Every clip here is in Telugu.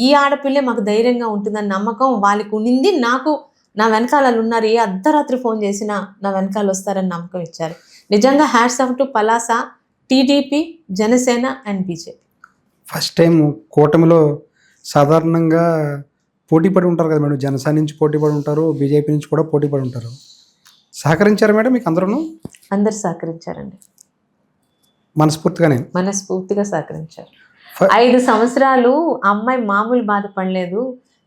ఈ ఆడపిల్లే మాకు ధైర్యంగా ఉంటుందని నమ్మకం వాళ్ళకి ఉండింది. నాకు నా వెనకాల వాళ్ళు ఉన్నారు, ఏ అర్ధరాత్రి ఫోన్ చేసినా నా వెనకాల వస్తారని నమ్మకం ఇచ్చారు. నిజంగా hats off to Palasa, TDP, Janasena and BJP. First time కూటమిలో సాధారణంగా పోటీ పడి ఉంటారు కదా మేడం, జనసేన నుంచి పోటీ పడి ఉంటారు, బీజేపీ నుంచి కూడా పోటీ పడి ఉంటారు. సహకరించారు మేడం మీకు అందరూ? అందరు సహకరించారండి, మనస్ఫూర్తిగా సహకరించారు. 5 సంవత్సరాలు అమ్మాయి మామూలు బాధపడలేదు.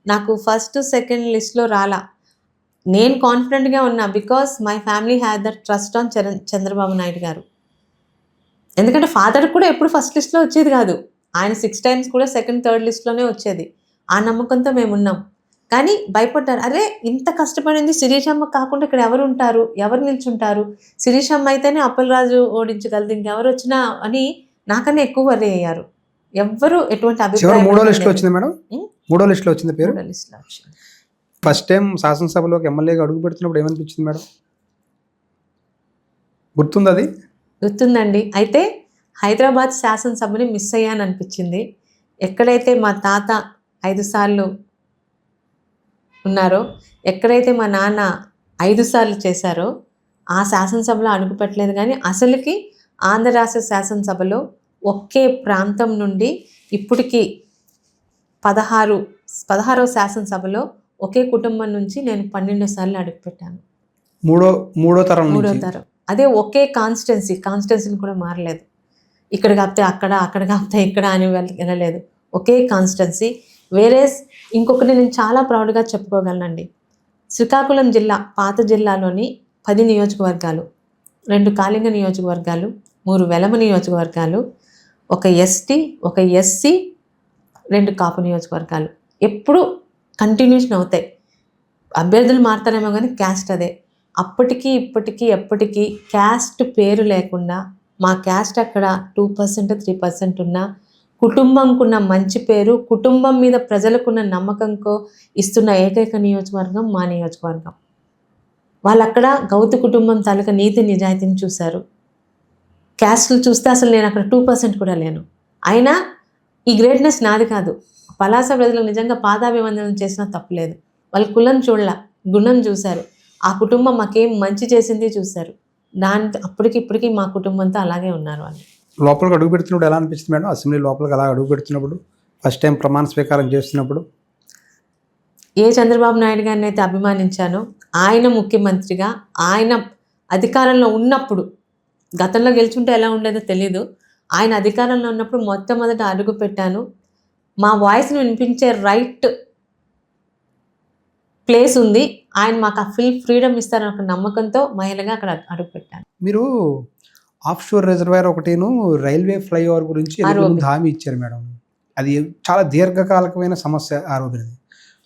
నాకు ఫస్ట్ సెకండ్ లిస్ట్లో రాలా. నేను కాన్ఫిడెంట్గా ఉన్నా, because my family had that trust on Chandrababu Naidu గారు. ఎందుకంటే ఫాదర్ కూడా ఎప్పుడు ఫస్ట్ లిస్ట్లో వచ్చేది కాదు, ఆయన 6 times కూడా సెకండ్ థర్డ్ లిస్ట్లోనే వచ్చేది. ఆ నమ్మకంతో మేము ఉన్నాం. కానీ భయపడ్డారు, అరే ఇంత కష్టపడింది శిరీషమ్మ కాకుండా ఇక్కడ ఎవరు ఉంటారు, ఎవరు నిల్చుంటారు, శిరీషమ్మ అయితేనే అప్పలరాజు ఓడించగలదు, ఇంకెవరు వచ్చినా అని నాకన్నా ఎక్కువ వరి అయ్యారు. ఎవ్వరు ఎటువంటి అభిప్రాయం. 3వ లిస్ట్లో వచ్చింది మేడం, 3వ లిస్ట్లో వచ్చింది పేరు. ఫస్ట్ టైం శాసనసభలోకి ఎమ్మెల్యేగా అడుగు పెడుతున్నప్పుడు ఏమనిపించింది మేడం, గుర్తుంది? అది గుర్తుందండి. అయితే హైదరాబాద్ శాసనసభని మిస్ అయ్యాను అనిపించింది. ఎక్కడైతే మా తాత 5 సార్లు ఉన్నారో, ఎక్కడైతే మా నాన్న 5 సార్లు చేశారో ఆ శాసనసభలో అడుగు పెట్టలేదు. కానీ అసలుకి ఆంధ్ర రాష్ట్ర శాసనసభలో ఒకే ప్రాంతం నుండి ఇప్పటికి 16వ శాసనసభలో ఒకే కుటుంబం నుంచి నేను 12 సార్లు అడుగుపెట్టాను. మూడో తరం. అదే ఒకే కాన్స్టిట్యున్సీని కూడా మారలేదు. ఇక్కడ కాపితే అక్కడ, అక్కడ కాపితే ఇక్కడ అని వెళ్ళలేదు. ఒకే కాన్స్టిట్యున్సీ. వేరే ఇంకొకటి నేను చాలా ప్రౌడ్గా చెప్పుకోగలనండి. శ్రీకాకుళం జిల్లా, పాత జిల్లాలోని 10 నియోజకవర్గాలు, 2 కాళింగ నియోజకవర్గాలు, 3 వెలమ నియోజకవర్గాలు, 1 ఎస్టీ, 1 ఎస్సీ, 2 కాపు నియోజకవర్గాలు ఎప్పుడు కంటిన్యూషన్ అవుతాయి. అభ్యర్థులు మారుతారేమో కానీ క్యాస్ట్ అదే. అప్పటికీ ఇప్పటికీ ఎప్పటికీ క్యాస్ట్ పేరు లేకుండా మా క్యాస్ట్ అక్కడ 2% 3% ఉన్నా కుటుంబంకున్న మంచి పేరు, కుటుంబం మీద ప్రజలకున్న నమ్మకంకో ఇస్తున్న ఏకైక నియోజకవర్గం మా నియోజకవర్గం. వాళ్ళు అక్కడ గౌతు కుటుంబం తాలూకా నీతి నిజాయితీని చూశారు. క్యాస్ట్లు చూస్తే అసలు నేను అక్కడ 2% కూడా లేను. అయినా ఈ గ్రేట్నెస్ నాది కాదు, పలాస ప్రజలకు నిజంగా పాదాభివందనం చేసినా తప్పులేదు. వాళ్ళ కులం చూడలా, గుణం చూశారు. ఆ కుటుంబం మాకేం మంచి చేసింది చూశారు. అప్పటికి ఇప్పటికీ మా కుటుంబంతో అలాగే ఉన్నారు వాళ్ళు. లోపలికి అడుగు పెడుతున్నప్పుడు ఎలా అనిపిస్తుంది మేడం, అసెంబ్లీ లోపలికి అలా అడుగు పెడుతున్నప్పుడు, ఫస్ట్ టైం ప్రమాణ స్వీకారం చేస్తున్నప్పుడు? ఏ చంద్రబాబు నాయుడు గారిని అయితే అభిమానించానో, ఆయన ముఖ్యమంత్రిగా, ఆయన అధికారంలో ఉన్నప్పుడు, గతంలో గెలుచుంటే ఎలా ఉండేదో తెలీదు, ఆయన అధికారంలో ఉన్నప్పుడు మొట్టమొదట అడుగు పెట్టాను. మా వాయిస్ని వినిపించే రైట్ ప్లేస్ ఉంది, ఆయన మాకు ఆ ఫుల్ ఫ్రీడమ్ ఇస్తారని ఒక నమ్మకంతో మహిళగా అక్కడ అడుగు పెట్టాను. మీరు ఆఫ్ షోర్ రిజర్వాయర్ ఒకటిను రైల్వే ఫ్లైఓవర్ గురించి హామీ ఇచ్చారు మేడం. అది చాలా దీర్ఘకాలికమైన సమస్య. ఆ రోజు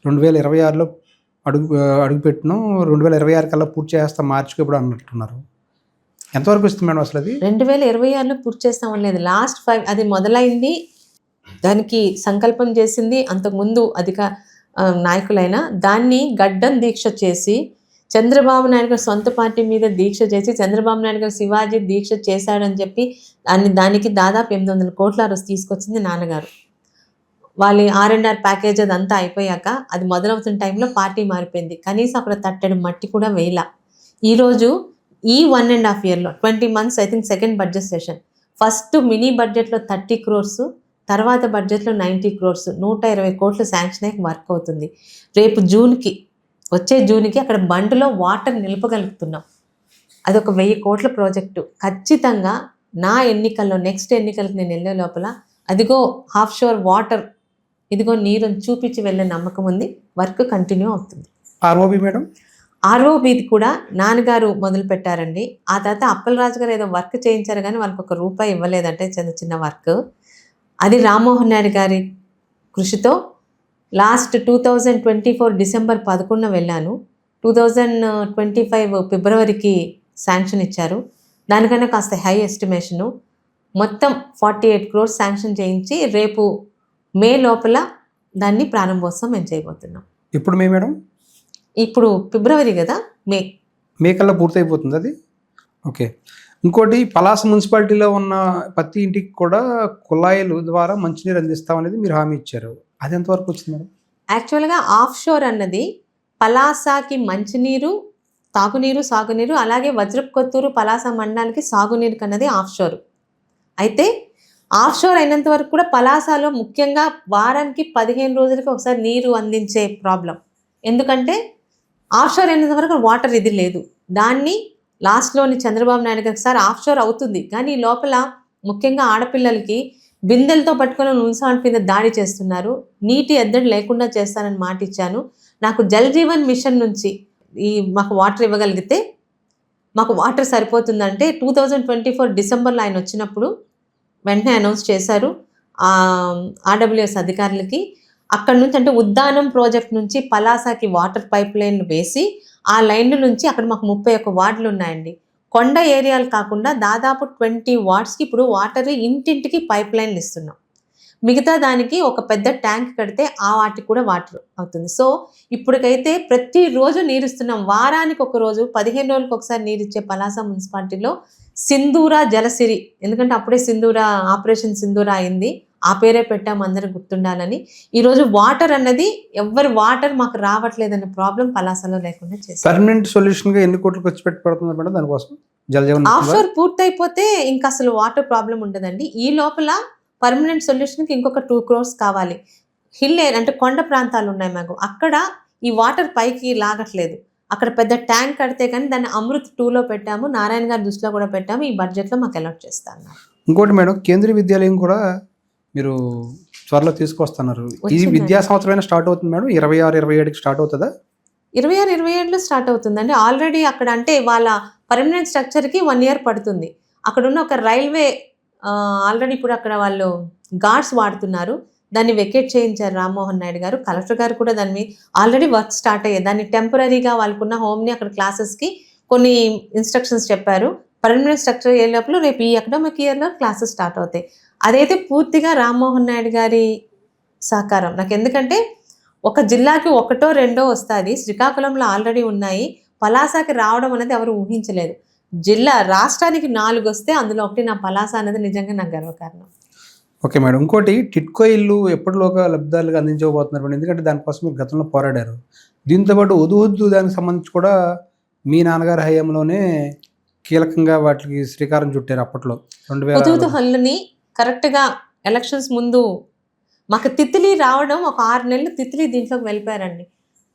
2026లో అడుగుపెట్టినాం, 2026 కల్లా పూర్తి చేస్తాం, మార్చికి ఇప్పుడు అన్నట్టున్నారు. ఎంతవరకు ఇస్తుంది మేడం అసలు? అది 2026లో పూర్తి చేస్తామని లేదు, లాస్ట్ 5 అది మొదలైంది. దానికి సంకల్పం చేసింది అంతకుముందు నాయకులైనా, దాన్ని గడ్డం దీక్ష చేసి చంద్రబాబు నాయుడు గారు సొంత పార్టీ మీద దీక్ష చేసి, చంద్రబాబు నాయుడు గారు శివాజీ దీక్ష చేశాడని చెప్పి దానికి దాదాపు 800 కోట్ల రోజు తీసుకొచ్చింది నాన్నగారు. వాళ్ళ R&R ప్యాకేజ్ అదంతా అయిపోయాక అది మొదలవుతున్న టైంలో పార్టీ మారిపోయింది. కనీసం అక్కడ తట్టెడు మట్టి కూడా వేయలా. ఈరోజు ఈ 1.5 yearలో 20 months I think second budget session, first mini బడ్జెట్లో 30 crores, తర్వాత బడ్జెట్లో 90 crores, 120 కోట్లు శాంక్షన్ అయ్యి వర్క్ అవుతుంది. రేపు వచ్చే జూన్కి అక్కడ బండ్లో వాటర్ నిలపగలుగుతున్నాం. అదొక 1000 కోట్ల ప్రాజెక్టు. ఖచ్చితంగా నా ఎన్నికల్లో, నెక్స్ట్ ఎన్నికలకు నేను వెళ్ళే లోపల అదిగో హాఫ్ షోర్ వాటర్, ఇదిగో నీరుని చూపించి వెళ్ళే నమ్మకం ఉంది. వర్క్ కంటిన్యూ అవుతుంది. ఆర్ఓబి మేడం, ఆర్ఓబిది కూడా నాన్నగారు మొదలు పెట్టారండి. ఆ తర్వాత అప్పలరాజు గారు ఏదో వర్క్ చేయించారు కానీ వాళ్ళకి ₹1 ఇవ్వలేదంటే, చిన్న వర్క్. అది రామ్మోహన్ నాయుడు గారి కృషితో లాస్ట్ 2024 డిసెంబర్ 11 వెళ్ళాను. 2025 ఫిబ్రవరికి శాంక్షన్ ఇచ్చారు. దానికన్నా కాస్త హై ఎస్టిమేషను. మొత్తం 48 crores శాంక్షన్ చేయించి రేపు మే లోపల దాన్ని ప్రారంభోత్సవం మేము చేయబోతున్నాం. ఇప్పుడు మే మేడం, ఇప్పుడు ఫిబ్రవరి కదా, మే కల్లా పూర్తి అయిపోతుంది అది. ఓకే ఇంకోటి పలాస మున్సిపాలిటీలో ఉన్న ప్రతి ఇంటికి కూడా కుళాయిల ద్వారా మంచినీరు అందిస్తామనేది మీరు హామీ ఇచ్చారు. అది ఎంతవరకు వచ్చింది మేడం? యాక్చువల్గా ఆఫ్ షోర్ అన్నది పలాసకి మంచినీరు, తాగునీరు, సాగునీరు, అలాగే వజ్రకొత్తూరు పలాస మండలానికి సాగునీరు అన్నది ఆఫ్ షోర్. అయితే ఆఫ్ షోర్ అయినంత వరకు కూడా పలాసలో ముఖ్యంగా వారానికి 15 రోజులకి ఒకసారి నీరు అందించే ప్రాబ్లం. ఎందుకంటే ఆఫ్ షోర్ అయినంత వరకు వాటర్ ఇది లేదు. దాన్ని లాస్ట్లోని చంద్రబాబు నాయుడు గారికి సార్ ఆఫ్ షోర్ అవుతుంది, కానీ ఈ లోపల ముఖ్యంగా ఆడపిల్లలకి బిందెలతో పట్టుకొని మున్సిపాలిటీ మీద దాడి చేస్తున్నారు, నీటి ఎద్దడి లేకుండా చేస్తానని మాట ఇచ్చాను. నాకు జల్ జీవన్ మిషన్ నుంచి మాకు వాటర్ ఇవ్వగలిగితే మాకు వాటర్ సరిపోతుందంటే 2024 డిసెంబర్లో ఆయన వచ్చినప్పుడు వెంటనే అనౌన్స్ చేశారు ఆర్డబ్ల్యూఎస్ అధికారులకి. అక్కడ నుంచి అంటే ఉద్దానం ప్రాజెక్ట్ నుంచి పలాసకి వాటర్ పైప్ లైన్ వేసి ఆ లైన్ల నుంచి అక్కడ మాకు 31 వార్డులు ఉన్నాయండి. కొండ ఏరియాలు కాకుండా దాదాపు 20 వార్డ్స్కి ఇప్పుడు వాటర్ ఇంటింటికి పైప్ లైన్లు ఇస్తున్నాం. మిగతా దానికి ఒక పెద్ద ట్యాంక్ కడితే ఆ వాటికి కూడా వాటర్ అవుతుంది. సో ఇప్పటికైతే ప్రతిరోజు నీరు ఇస్తున్నాం. వారానికి ఒక రోజు 15 రోజులకు ఒకసారి నీరు ఇచ్చే పలాస మున్సిపాలిటీలో సింధూర జలసిరి, ఎందుకంటే అప్పుడే ఆపరేషన్ సింధూర అయింది, ఆ పేరే పెట్టాము అందరూ గుర్తుండాలని. ఈరోజు వాటర్ అన్నది ఎవరి వాటర్ మాకు రావట్లేదన్న ప్రాబ్లం పలాసలో లేకుండా చేశారు. పర్మనెంట్ సొల్యూషన్ గా ఎన్ని కోట్లు ఖర్చు పెట్టి పడుతుంది మేడం దానికోసం? జల్ జీవన్ ఆఫ్ షోర్ పూర్తయిపోతే ఇంకా అసలు వాటర్ ప్రాబ్లం ఉండదండి. ఈ లోపల పర్మనెంట్ సొల్యూషన్కి ఇంకొక 2 crores కావాలి. హిల్ అంటే కొండ ప్రాంతాలు ఉన్నాయి మాకు, అక్కడ ఈ వాటర్ పైకి లాగట్లేదు. అక్కడ పెద్ద ట్యాంక్ కడితే కానీ దాన్ని అమృత్ 2లో పెట్టాము, నారాయణ గారి దృష్టిలో కూడా పెట్టాము. ఈ బడ్జెట్లో మాకు అలాట్ చేస్తాను. ఇంకోటి మేడం, కేంద్రీయ విద్యాలయం కూడా మీరు త్వరలో తీసుకొస్తున్నారు. ఇది విద్యా సంవత్సరం స్టార్ట్ అవుతుంది మేడం? 26-27కి స్టార్ట్ అవుతుందా? 26-27లో స్టార్ట్ అవుతుందండి. ఆల్రెడీ అక్కడ అంటే వాళ్ళ పర్మనెంట్ స్ట్రక్చర్కి 1 year పడుతుంది. అక్కడ ఉన్న ఒక రైల్వే ఆల్రెడీ ఇప్పుడు అక్కడ వాళ్ళు గార్డ్స్ వాడుతున్నారు, దాన్ని వెకేట్ చేయించారు రామ్మోహన్ నాయుడు గారు. కలెక్టర్ గారు కూడా దాన్ని ఆల్రెడీ వర్క్ స్టార్ట్ అయ్యాయి. దాన్ని టెంపరీగా వాళ్ళకున్న హోమ్ని అక్కడ క్లాసెస్కి కొన్ని ఇన్స్ట్రక్షన్స్ చెప్పారు. పర్మనెంట్ స్ట్రక్చర్ అయ్యే లోపల రేపు ఈ అకాడమిక్ ఇయర్లో క్లాసెస్ స్టార్ట్ అవుతాయి. అదైతే పూర్తిగా రామ్మోహన్ నాయుడు గారి సహకారం నాకు. ఎందుకంటే ఒక జిల్లాకి 1-2 వస్తుంది, శ్రీకాకుళంలో ఆల్రెడీ ఉన్నాయి, పలాసకి రావడం అనేది ఎవరు ఊహించలేదు. రాష్ట్రానికి 4 వస్తే అందులో ఒకటి నా పలాస అనేది నిజంగా నాకు గర్వకారణం. ఓకే మేడం, ఇంకోటి టిట్కో ఇల్లు ఎప్పటిలోగా లబ్ధిదారులుగా అందించబోతున్నారు? ఎందుకంటే దానికోసం మీరు గతంలో పోరాడారు. దీంతోపాటు ఉదుహుద్దు దానికి సంబంధించి కూడా మీ నాన్నగారి హయాంలోనే కీలకంగా వాటికి శ్రీకారం చుట్టారు. అప్పట్లో 2000 హల్లుని కరెక్ట్గా ఎలక్షన్స్ ముందు మాకు తిత్లీ రావడం ఒక 6 నెలలు తిత్లీ దీంట్లోకి వెళ్ళిపోయారండి.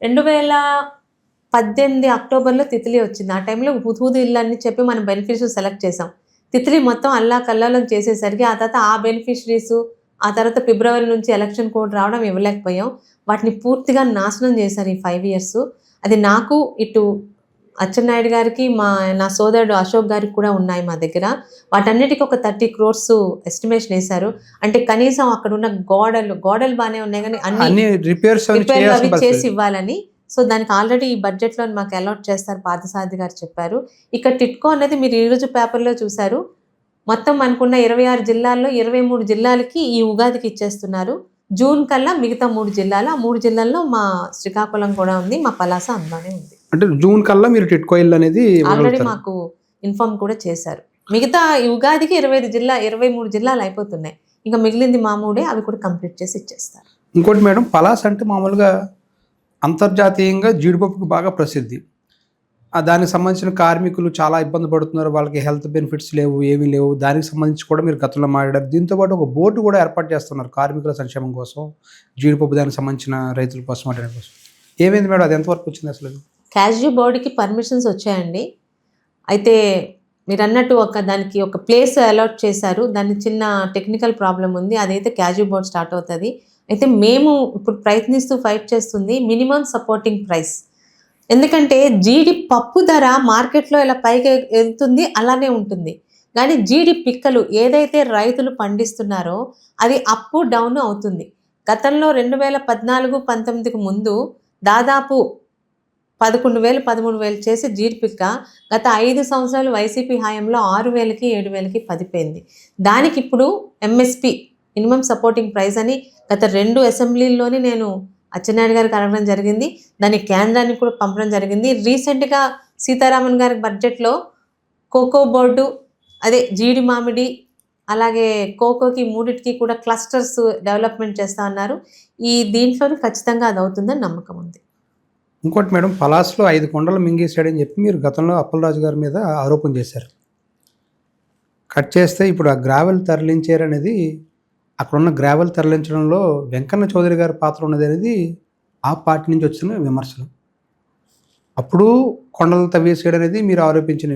2018 అక్టోబర్లో తిత్లీ వచ్చింది. ఆ టైంలో హుదూద్ ఇల్లు అని చెప్పి మనం బెనిఫిషరీస్ సెలెక్ట్ చేసాం. తిత్లీ మొత్తం అల్లా కల్లాలం చేసేసరికి ఆ తర్వాత ఆ బెనిఫిషరీస్ ఆ తర్వాత ఫిబ్రవరి నుంచి ఎలక్షన్ కోడ్ రావడం ఇవ్వలేకపోయాం. వాటిని పూర్తిగా నాశనం చేశారు ఈ 5 years. అది నాకు ఇటు అచ్చెన్నాయుడు గారికి నా సోదరుడు అశోక్ గారికి కూడా ఉన్నాయి మా దగ్గర. వాటన్నిటికీ ఒక 30 crores ఎస్టిమేషన్ వేశారు. అంటే కనీసం అక్కడ ఉన్న గోడలు బాగానే ఉన్నాయి కానీ అన్ని రిపేర్ అవి చేసి ఇవ్వాలని. సో దానికి ఆల్రెడీ ఈ బడ్జెట్లో మాకు అలాట్ చేస్తారు, పార్థసారథి గారు చెప్పారు. ఇక టిట్కో అనేది మీరు ఈరోజు పేపర్లో చూశారు, మొత్తం మనకున్న 26 జిల్లాల్లో 23 జిల్లాలకి ఈ ఉగాదికి ఇచ్చేస్తున్నారు. జూన్ కల్లా మిగతా 3 జిల్లాలు, ఆ 3 జిల్లాల్లో మా శ్రీకాకుళం కూడా ఉంది, మా పలాస అందులోనే ఉంది. అంటే జూన్ కల్లా మీరు టిట్కో ఇల్లు అనేది ఆల్రెడీ మాకు ఇన్ఫార్మ్ కూడా చేశారు. మిగతా ఈ ఉగాదికి 23 జిల్లాలు అయిపోతున్నాయి, ఇంకా మిగిలింది మా 3, అవి కూడా కంప్లీట్ చేసి ఇచ్చేస్తారు. ఇంకోటి మేడం, పలాస అంటే మామూలుగా అంతర్జాతీయంగా జీడిపప్పుకి బాగా ప్రసిద్ధి. దానికి సంబంధించిన కార్మికులు చాలా ఇబ్బంది పడుతున్నారు, వాళ్ళకి హెల్త్ బెనిఫిట్స్ లేవు, ఏమీ లేవు. దానికి సంబంధించి కూడా మీరు గతంలో మాట్లాడారు. దీంతోపాటు ఒక బోర్డు కూడా ఏర్పాటు చేస్తున్నారు కార్మికుల సంక్షేమం కోసం, జీడిపప్పు దానికి సంబంధించిన రైతుల కోసం, వాటి కోసం. ఏమైంది మేడం, అది ఎంతవరకు వచ్చింది అసలు? క్యాష్యూ బోర్డుకి పర్మిషన్స్ వచ్చాయండి. అయితే మీరు అన్నట్టు దానికి ఒక ప్లేస్ అలాట్ చేశారు. దానికి చిన్న టెక్నికల్ ప్రాబ్లం ఉంది, అదైతే క్యాష్యూ బోర్డ్ స్టార్ట్ అవుతుంది. అయితే మేము ఇప్పుడు ప్రయత్నిస్తూ ఫైట్ చేస్తుంది మినిమం సపోర్టింగ్ ప్రైస్. ఎందుకంటే జీడిపప్పు ధర మార్కెట్లో ఇలా పైకి వెళ్తుంది, అలానే ఉంటుంది. కానీ జీడి పిక్కలు ఏదైతే రైతులు పండిస్తున్నారో అది అప్ డౌన్ అవుతుంది. గతంలో 2014-19కు ముందు దాదాపు 11,000 13,000 చేసి జీడి పిక్క గత 5 సంవత్సరాలు వైసీపీ హయాంలో 6,000కి 7,000కి పడిపోయింది. దానికి ఇప్పుడు ఎంఎస్పి మినిమం సపోర్టింగ్ ప్రైస్ అని గత 2 అసెంబ్లీల్లోనే నేను అచ్చెన్నాయుడు గారికి అడగడం జరిగింది, దాన్ని కేంద్రానికి కూడా పంపడం జరిగింది. రీసెంట్గా సీతారామన్ గారి బడ్జెట్లో కోకో బోర్డు అదే జీడి మామిడి అలాగే కోకోకి మూడిటికి కూడా క్లస్టర్స్ డెవలప్మెంట్ చేస్తా అన్నారు. దీంట్లోనే ఖచ్చితంగా అది అవుతుందని నమ్మకం ఉంది. ఇంకోటి మేడం, పలాస్లో 5 కొండలు మింగేశాడని చెప్పి మీరు గతంలో అప్పలరాజు గారి మీద ఆరోపణ చేశారు. కట్ చేస్తే ఇప్పుడు ఆ గ్రావెల్ తరలించారనేది, అక్కడున్న గ్రావెల్ తరలించడంలో వెంకన్న చౌదరి గారి పాత్ర ఉన్నది అనేది ఆ పార్టీ నుంచి వచ్చిన విమర్శలు. అప్పుడు కొండలు తవ్వేసాడు అనేది మీరు ఆరోపించిన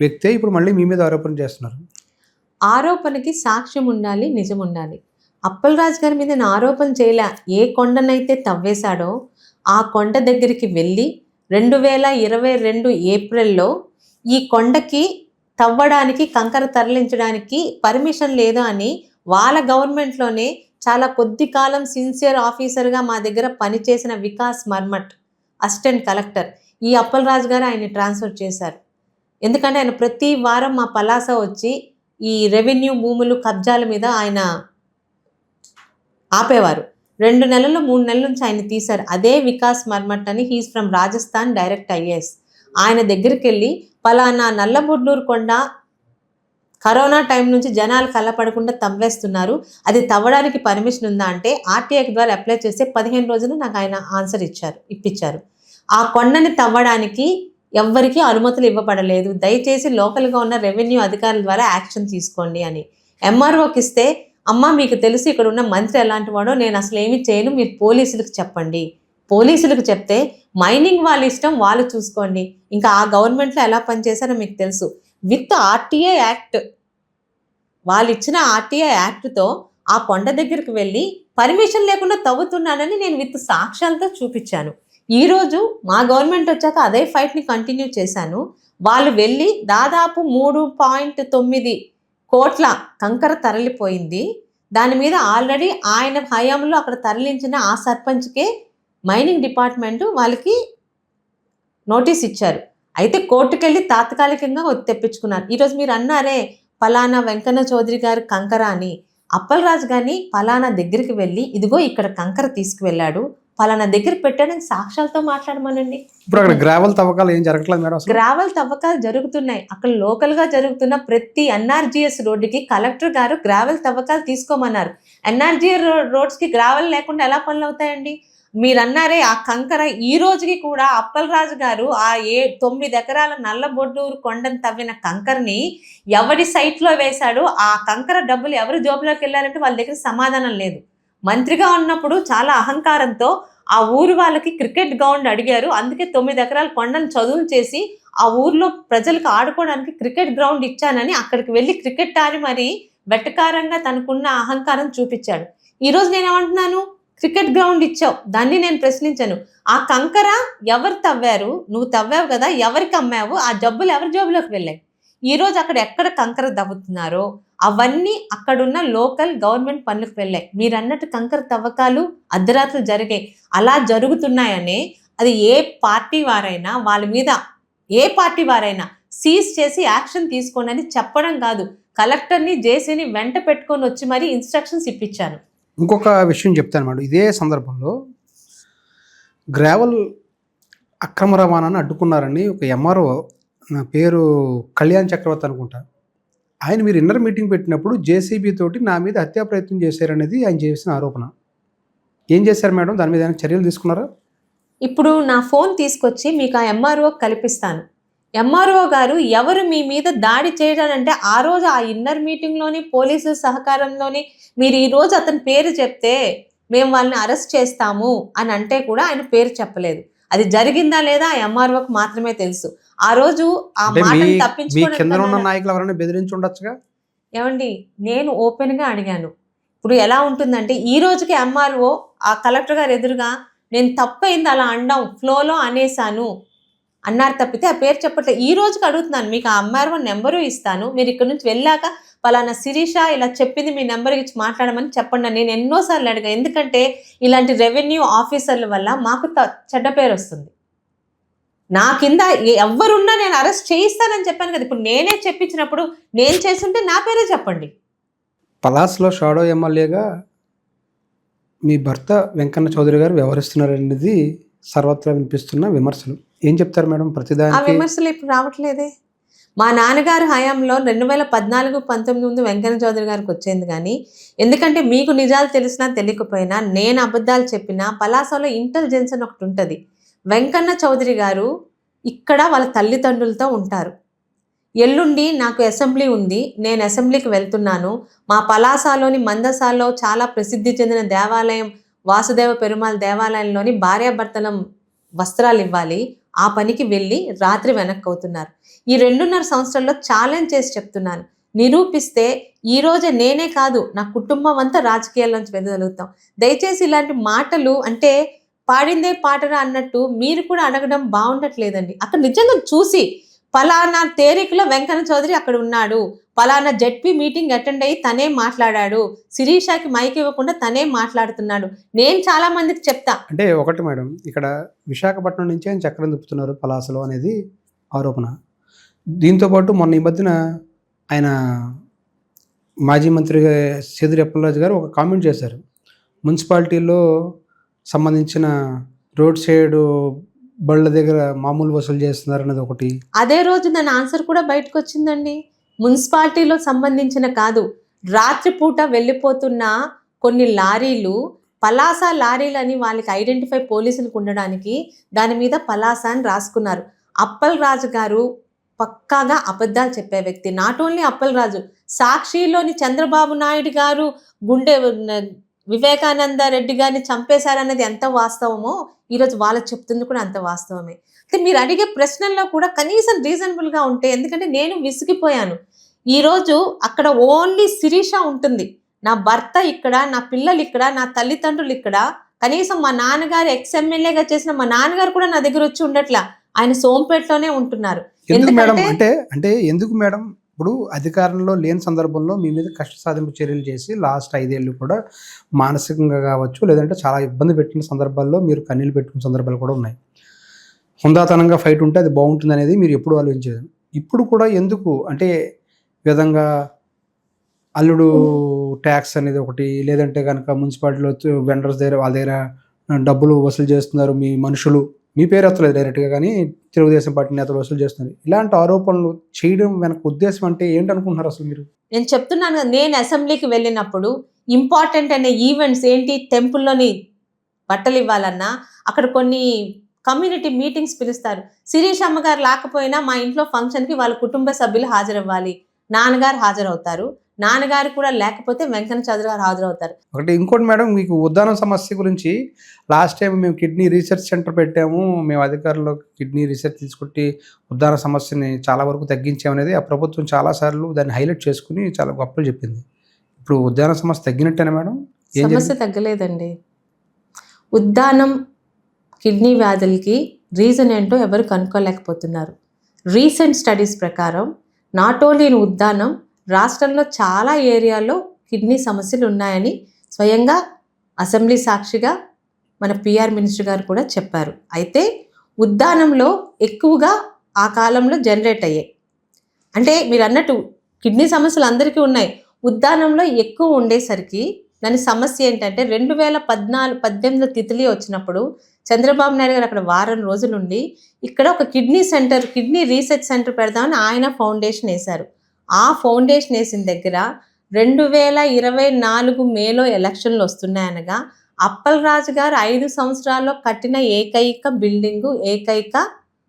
వ్యక్తే ఇప్పుడు మళ్ళీ మీ మీద ఆరోపణ చేస్తున్నారు. ఆరోపణకి సాక్ష్యం ఉండాలి, నిజం ఉండాలి. అప్పలరాజు గారి మీద నేను ఆరోపణ చేయలే. ఏ కొండనైతే తవ్వేశాడో ఆ కొండ దగ్గరికి వెళ్ళి 2022 ఏప్రిల్లో ఈ కొండకి తవ్వడానికి కంకర తరలించడానికి పర్మిషన్ లేదు అని వాళ్ళ గవర్నమెంట్లోనే చాలా కొద్ది కాలం సిన్సియర్ ఆఫీసర్గా మా దగ్గర పనిచేసిన వికాస్ మర్మట్ అసిస్టెంట్ కలెక్టర్ ఈ అప్పలరాజు గారు ఆయన్ని ట్రాన్స్ఫర్ చేశారు. ఎందుకంటే ఆయన ప్రతి వారం మా పలాస వచ్చి ఈ రెవెన్యూ భూములు కబ్జాల మీద ఆయన ఆపేవారు. 2 నెలలు 3 నెలల నుంచి ఆయన తీశారు. అదే వికాస్ మర్మట్ అని, he's from Rajasthan, direct IAS. ఆయన దగ్గరికి వెళ్ళి పలానా నల్లబొడ్డూరు కొండ కరోనా టైం నుంచి జనాలు కళ్ళపడకుండా తవ్వేస్తున్నారు, అది తవ్వడానికి పర్మిషన్ ఉందా అంటే RTI ద్వారా అప్లై చేస్తే 15 రోజులు నాకు ఆయన ఆన్సర్ ఇప్పించారు. ఆ కొండని తవ్వడానికి ఎవ్వరికీ అనుమతులు ఇవ్వబడలేదు, దయచేసి లోకల్గా ఉన్న రెవెన్యూ అధికారుల ద్వారా యాక్షన్ తీసుకోండి అని. MROకి ఇస్తే, అమ్మ మీకు తెలుసు ఇక్కడ ఉన్న మంత్రి ఎలాంటి వాడో, నేను అసలు ఏమి చేయను, మీరు పోలీసులకు చెప్పండి. పోలీసులకు చెప్తే మైనింగ్ వాళ్ళ ఇష్టం, వాళ్ళు చూసుకోండి. ఇంకా ఆ గవర్నమెంట్లో ఎలా పనిచేశారో మీకు తెలుసు. విత్ RTI యాక్ట్, వాళ్ళు ఇచ్చిన RTI యాక్ట్తో ఆ కొండ దగ్గరికి వెళ్ళి పర్మిషన్ లేకుండా తవ్వుతున్నానని నేను విత్ సాక్ష్యాలతో చూపించాను. ఈరోజు మా గవర్నమెంట్ వచ్చాక అదే ఫైట్ని కంటిన్యూ చేశాను. వాళ్ళు వెళ్ళి దాదాపు 3.9 కోట్ల కంకర తరలిపోయింది. దాని మీద ఆల్రెడీ ఆయన హయాంలో అక్కడ తరలించిన ఆ సర్పంచ్కే మైనింగ్ డిపార్ట్మెంటు వాళ్ళకి నోటీస్ ఇచ్చారు. అయితే కోర్టుకెళ్ళి తాత్కాలికంగా తెప్పించుకున్నారు. ఈరోజు మీరు అన్నారే పలానా వెంకన్న చౌదరి గారు కంకర అని, అప్పలరాజు గారిని పలానా దగ్గరికి వెళ్ళి ఇదిగో ఇక్కడ కంకర తీసుకువెళ్ళాడు, పలానా దగ్గర పెట్టాడని సాక్ష్యాలతో మాట్లాడమనండి. ఇప్పుడు అక్కడ గ్రావెల్ తవ్వకాలు ఏం జరగట్లేదు మేడం? గ్రావెల్ తవ్వకాలు జరుగుతున్నాయి. అక్కడ లోకల్గా జరుగుతున్న ప్రతి NRGS రోడ్డుకి కలెక్టర్ గారు గ్రావెల్ తవ్వకాలు తీసుకోమన్నారు. NRGS రోడ్స్కి గ్రావెల్ లేకుండా ఎలా పనులు అవుతాయండి? మీరు అన్నారే ఆ కంకర ఈ రోజుకి కూడా అప్పలరాజు గారు ఆ 9 ఎకరాల నల్లబొడ్డూరు కొండను తవ్విన కంకరని ఎవరి సైట్లో వేశాడు, ఆ కంకర డబ్బులు ఎవరి జోబులోకి వెళ్ళారంటే వాళ్ళ దగ్గర సమాధానం లేదు. మంత్రిగా ఉన్నప్పుడు చాలా అహంకారంతో ఆ ఊరు వాళ్ళకి క్రికెట్ గ్రౌండ్ అడిగారు, అందుకే 9 ఎకరాల కొండను చదువులు చేసి ఆ ఊర్లో ప్రజలకు ఆడుకోవడానికి క్రికెట్ గ్రౌండ్ ఇచ్చానని అక్కడికి వెళ్ళి క్రికెట్ ఆడి మరి వెటకారంగా తనకున్న అహంకారం చూపించాడు. ఈరోజు నేనేమంటున్నాను, క్రికెట్ గ్రౌండ్ ఇచ్చావు, దాన్ని నేను ప్రశ్నించాను. ఆ కంకర ఎవరు తవ్వారు, నువ్వు తవ్వావు కదా, ఎవరికి అమ్మావు, ఆ డబ్బులు ఎవరి జోబులోకి వెళ్ళాయి? ఈరోజు అక్కడ ఎక్కడ కంకర తవ్వుతున్నారో అవన్నీ అక్కడున్న లోకల్ గవర్నమెంట్ పనులకు వెళ్ళాయి. మీరు అన్నట్టు కంకర తవ్వకాలు అర్ధరాత్రులు జరిగాయి. అలా జరుగుతున్నాయనే అది ఏ పార్టీ వారైనా వాళ్ళ మీద సీజ్ చేసి యాక్షన్ తీసుకోండి అని చెప్పడం కాదు, కలెక్టర్ని జేసీని వెంట పెట్టుకొని వచ్చి మరీ ఇన్స్ట్రక్షన్స్ ఇప్పించాను. ఇంకొక విషయం చెప్తాను మేడం, ఇదే సందర్భంలో గ్రావెల్ అక్రమ రవాణాను అడ్డుకున్నారని ఒక MRO, నా పేరు కళ్యాణ్ చక్రవర్తి అనుకుంటా, ఆయన మీరు ఇన్నర్ మీటింగ్ పెట్టినప్పుడు JCB తోటి నా మీద హత్యా ప్రయత్నం చేశారనేది ఆయన చేసిన ఆరోపణ. ఏం చేశారు మేడం, దాని మీద చర్యలు తీసుకున్నారా? ఇప్పుడు నా ఫోన్ తీసుకొచ్చి మీకు ఆ MRO కల్పిస్తాను. MRO గారు ఎవరు మీ మీద దాడి చేయడానంటే ఆ రోజు ఆ ఇన్నర్ మీటింగ్లోని పోలీసుల సహకారంలోని మీరు ఈరోజు అతని పేరు చెప్తే మేము వాళ్ళని అరెస్ట్ చేస్తాము అని అంటే కూడా ఆయన పేరు చెప్పలేదు. అది జరిగిందా లేదా ఆ MROకి మాత్రమే తెలుసు. ఆ రోజు ఆ మాటను తప్పించుకోవడం నాయకులు ఎవరైనా బెదిరించి ఉండొచ్చుగా. ఏమండి, నేను ఓపెన్గా అడిగాను. ఇప్పుడు ఎలా ఉంటుందంటే ఈ రోజుకి MRO ఆ కలెక్టర్ గారు ఎదురుగా నేను తప్పైంది అలా అండం ఫ్లోలో అనేసాను అన్నారు తప్పితే ఆ పేరు చెప్పట్లేదు. ఈ రోజుకి అడుగుతున్నాను, మీకు ఆ MRO నెంబరు ఇస్తాను, మీరు ఇక్కడ నుంచి వెళ్ళాక పలానా శిరీష ఇలా చెప్పింది మీ నెంబర్ ఇచ్చి మాట్లాడమని చెప్పండి. నేను ఎన్నోసార్లు అడిగా, ఎందుకంటే ఇలాంటి రెవెన్యూ ఆఫీసర్ల వల్ల మాకు చెడ్డ పేరు వస్తుంది. నా కింద ఎవరున్నా నేను అరెస్ట్ చేయిస్తానని చెప్పాను కదా. ఇప్పుడు నేనే చెప్పించినప్పుడు నేను చేస్తుంటే నా పేరే చెప్పండి. పలాస్లో షాడో ఎమ్మెల్యేగా మీ భర్త వెంకన్న చౌదరి గారు వ్యవహరిస్తున్నారనేది సర్వత్రా వినిపిస్తున్న విమర్శలు. ఏం చెప్తారు మేడం ప్రతిదానికి? ఆ విమర్శలు ఇప్పుడు రావట్లేదే. మా నాన్నగారు హయాంలో 2014-19 ముందు వెంకన్న చౌదరి గారికి వచ్చింది కానీ, ఎందుకంటే మీకు నిజాలు తెలిసినా తెలియకపోయినా, నేను అబద్ధాలు చెప్పినా పలాసలో ఇంటెలిజెన్స్ అని ఒకటి ఉంటుంది. వెంకన్న చౌదరి గారు ఇక్కడ వాళ్ళ తల్లిదండ్రులతో ఉంటారు. ఎల్లుండి నాకు అసెంబ్లీ ఉంది, నేను అసెంబ్లీకి వెళ్తున్నాను, మా పలాసలోని మందసాల్లో చాలా ప్రసిద్ధి చెందిన దేవాలయం వాసుదేవ పెరుమాళ్ దేవాలయంలోని భార్యాభర్తలం వస్త్రాలు ఇవ్వాలి, ఆ పనికి వెళ్ళి రాత్రి వెనక్కి అవుతున్నారు. ఈ 2.5 సంవత్సరాల్లో ఛాలెంజ్ చేసి చెప్తున్నాను, నిరూపిస్తే ఈ రోజే నేనే కాదు నా కుటుంబం అంతా రాజకీయాల నుంచి వెదగలుగుతాం. దయచేసి ఇలాంటి మాటలు అంటే పాడిందే పాటరా అన్నట్టు మీరు కూడా అడగడం బాగుండట్లేదండి. అక్కడ నిజంగా చూసి పలానా తేరికలో వెంకన్న చౌదరి అక్కడ ఉన్నాడు, పలానా జెడ్పీ మీటింగ్ అటెండ్ అయ్యి తనే మాట్లాడాడు, శిరీషకి మైక్ ఇవ్వకుండా తనే మాట్లాడుతున్నాడు, నేను చాలా మందికి చెప్తా. అంటే ఒకటి మేడం, ఇక్కడ విశాఖపట్నం నుంచి ఆయన చక్రం తిప్పుతున్నారు పలాసలో అనేది ఆరోపణ. దీంతోపాటు మొన్న ఈ మధ్యన ఆయన మాజీ మంత్రి సేదురు అప్పలరాజు గారు ఒక కామెంట్ చేశారు, మున్సిపాలిటీలో సంబంధించిన రోడ్ సైడ్ బళ్ళ దగ్గర మామూలు వసూలు చేస్తున్నారు అన్నది ఒకటి. అదే రోజు దాని ఆన్సర్ కూడా బయటకు వచ్చిందండి. మున్సిపాలిటీలో సంబంధించిన కాదు, రాత్రిపూట వెళ్ళిపోతున్న కొన్ని లారీలు పలాస లారీలని వాళ్ళకి ఐడెంటిఫై పోలీసులకు ఉండడానికి దాని మీద పలాస అని రాసుకున్నారు. అప్పల్ రాజు గారు పక్కాగా అబద్ధాలు చెప్పే వ్యక్తి. నాట్ ఓన్లీ అప్పల్ రాజు, సాక్షిలోని చంద్రబాబు నాయుడు గారు గుండె వివేకానంద రెడ్డి గారిని చంపేశారన్నది ఎంత వాస్తవమో ఈరోజు వాళ్ళు చెప్తుంది కూడా అంత వాస్తవమే. అంటే మీరు అడిగే ప్రశ్నల్లో కూడా కనీసం రీజనబుల్గా ఉంటే, ఎందుకంటే నేను విసిగిపోయాను. ఈరోజు అక్కడ ఓన్లీ శిరీష ఉంటుంది, నా భర్త ఇక్కడ, నా పిల్లలు ఇక్కడ, నా తల్లిదండ్రులు ఇక్కడ, కనీసం మా నాన్నగారు ఎమ్మెల్యేగా చేసిన మా నాన్నగారు కూడా నా దగ్గర వచ్చి ఉండట్లా, ఆయన సోంపేటలోనే ఉంటున్నారు. ఎందుకు మేడం అంటే ఎందుకు మేడం, ఇప్పుడు అధికారంలో లేని సందర్భంలో మీ మీద కష్ట సాధింపు చర్యలు చేసి లాస్ట్ 5 ఏళ్ళు కూడా మానసికంగా కావచ్చు, లేదంటే చాలా ఇబ్బంది పెట్టిన సందర్భాల్లో మీరు కన్నీళ్ళు పెట్టుకున్న సందర్భాలు కూడా ఉన్నాయి. హుందాతనంగా ఫైట్ ఉంటే అది బాగుంటుంది అనేది మీరు ఎప్పుడు ఆలోచించేది. ఇప్పుడు కూడా ఎందుకు అంటే విధంగా అల్లుడు ట్యాక్స్ అనేది ఒకటి, లేదంటే కనుక మున్సిపాలిటీలో వెండర్స్ దగ్గర వాళ్ళ దగ్గర డబ్బులు వసూలు చేస్తున్నారు, మీ మనుషులు, మీ పేరు ఎత్తలేదు డైరెక్ట్గా కానీ తెలుగుదేశం పార్టీ నేతలు వసూలు చేస్తున్నారు, ఇలాంటి ఆరోపణలు చేయడం వెనక ఉద్దేశం అంటే ఏంటనుకుంటున్నారు అసలు మీరు? నేను చెప్తున్నాను కదా, నేను అసెంబ్లీకి వెళ్ళినప్పుడు ఇంపార్టెంట్ అనే ఈవెంట్స్ ఏంటి, టెంపుల్లోని బట్టలు ఇవ్వాలన్నా అక్కడ కొన్ని కమ్యూనిటీ మీటింగ్స్ పిలుస్తారు. శిరీష్ అమ్మగారు లేకపోయినా మా ఇంట్లో ఫంక్షన్కి వాళ్ళ కుటుంబ సభ్యులు హాజరవ్వాలి, నాన్నగారు హాజరవుతారు, నాన్నగారు కూడా లేకపోతే వెంకన్న చౌదరి గారు హాజరవుతారు. ఒకటి ఇంకోటి మేడం, మీకు ఉద్దానం సమస్య గురించి లాస్ట్ టైం మేము కిడ్నీ రీసెర్చ్ సెంటర్ పెట్టాము, మేము అధికారులు కిడ్నీ రీసెర్చ్ తీసుకుంటే ఉద్దాన సమస్యని చాలా వరకు తగ్గించామనేది ఆ ప్రభుత్వం చాలాసార్లు దాన్ని హైలైట్ చేసుకుని చాలా గొప్పలు చెప్పింది. ఇప్పుడు ఉద్దాన సమస్య తగ్గినట్టేనా మేడం? సమస్య తగ్గలేదండి. ఉద్దానం కిడ్నీ వ్యాధులకి రీజన్ ఏంటో ఎవరు కనుక్కోలేకపోతున్నారు. రీసెంట్ స్టడీస్ ప్రకారం నాట్ ఓన్లీ ఇన్ ఉద్దానం, రాష్ట్రంలో చాలా ఏరియాల్లో కిడ్నీ సమస్యలు ఉన్నాయని స్వయంగా అసెంబ్లీ సాక్షిగా మన పిఆర్ మినిస్టర్ గారు కూడా చెప్పారు. అయితే ఉద్దానంలో ఎక్కువగా ఆ కాలంలో జనరేట్ అయ్యాయి. అంటే మీరు అన్నట్టు కిడ్నీ సమస్యలు అందరికీ ఉన్నాయి, ఉద్దానంలో ఎక్కువ ఉండేసరికి దాని సమస్య ఏంటంటే 2018 తిథిలి వచ్చినప్పుడు చంద్రబాబు నాయుడు గారు అక్కడ వారం రోజులుండి ఇక్కడ ఒక కిడ్నీ రీసెర్చ్ సెంటర్ పెడదామని ఆయన ఫౌండేషన్ వేశారు. ఆ ఫౌండేషన్ వేసిన దగ్గర 2024 మేలో ఎలక్షన్లు వస్తున్నాయనగా అప్పల్ రాజు గారు 5 సంవత్సరాల్లో కట్టిన ఏకైక బిల్డింగు,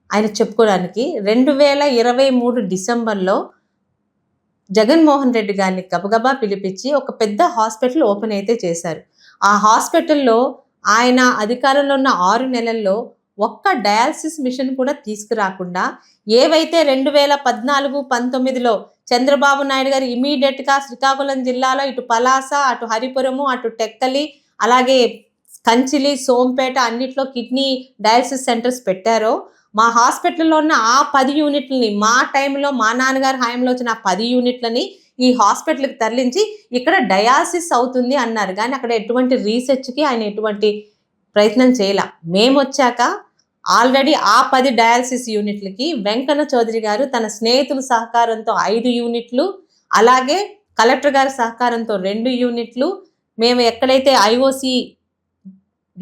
ఆయన చెప్పుకోవడానికి 2023 డిసెంబర్లో జగన్మోహన్ రెడ్డి గారిని గబగబా పిలిపించి ఒక పెద్ద హాస్పిటల్ ఓపెన్ అయితే చేశారు. ఆ హాస్పిటల్లో ఆయన అధికారంలో ఉన్న 6 నెలల్లో ఒక్క డయాలసిస్ మిషన్ కూడా తీసుకురాకుండా, ఏవైతే 2014-19లో చంద్రబాబు నాయుడు గారు ఇమీడియట్గా శ్రీకాకుళం జిల్లాలో ఇటు పలాస, అటు హరిపురము, అటు టెక్కలి, అలాగే కంచిలి, సోంపేట అన్నిట్లో కిడ్నీ డయాలసిస్ సెంటర్స్ పెట్టారో, మా హాస్పిటల్లో ఉన్న ఆ 10 యూనిట్లని, మా టైంలో మా నాన్నగారి హయాంలో వచ్చిన ఆ 10 యూనిట్లని ఈ హాస్పిటల్కి తరలించి ఇక్కడ డయాలసిస్ అవుతుంది అన్నారు. కానీ అక్కడ ఎటువంటి రీసెర్చ్కి ఆయన ఎటువంటి ప్రయత్నం చేయాల. మేము వచ్చాక ఆల్రెడీ ఆ 10 డయాలసిస్ యూనిట్లకి వెంకన్న చౌదరి గారు తన స్నేహితుల సహకారంతో 5 యూనిట్లు, అలాగే కలెక్టర్ గారి సహకారంతో 2 యూనిట్లు, మేము ఎక్కడైతే ఐఓసి